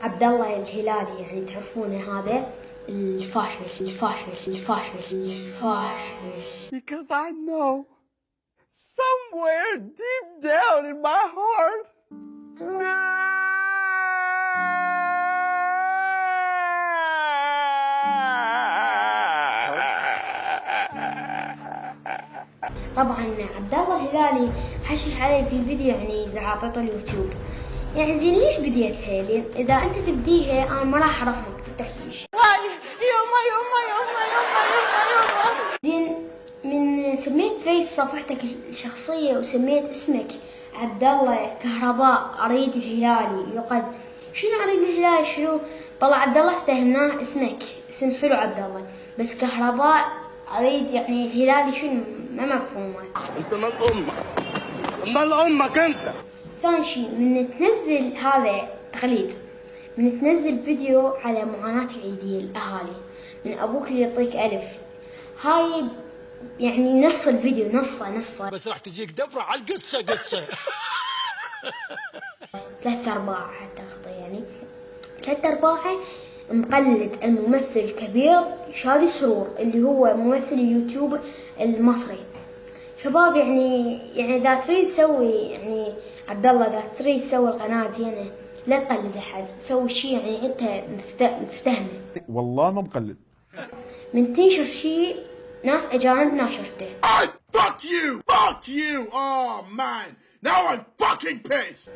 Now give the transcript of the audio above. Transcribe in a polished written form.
عبد الله الهلالي، يعني تعرفونه هذا الفاشل. Because I know somewhere deep down in my heart طبعا عبد الله الهلالي حشش علي في فيديو، يعني اذا عطيته اليوتيوب. يعني زين ليش بديتها؟ لان اذا انت تبديها انا ما راح ارحمك بالتحشيش. يما زين من سميت فيس صفحتك الشخصيه وسميت اسمك عبد الله كهرباء اريد الهلالي يقد. شنو اريد الهلالي شنو؟ والله عبد الله فهمناه اسمك اسم حلو عبد الله، بس كهرباء اريد يعني الهلالي شنو ما مفهومه. انت مال امك انت. ثاني شيء من تنزل هذا تقليد، من تنزل فيديو على معاناة العيدية الأهالي من أبوك اللي يعطيك ألف، هاي يعني نص الفيديو نصه بس راح تجيك دفرة على القصة 3/4 حتى أخطي، يعني 3/4 مقلد الممثل الكبير شادي سرور اللي هو ممثل اليوتيوب المصري. شباب يعني إذا تريد تسوي يعني عبد الله إذا تريد تسوي القناة زينة لا تقلد أحد، سوي شي يعني أنت مفتهمه. والله ما مقلد. من تنشر شي ناس أجانب ناشرته. Fuck you! Oh man! Now I'm fucking pissed!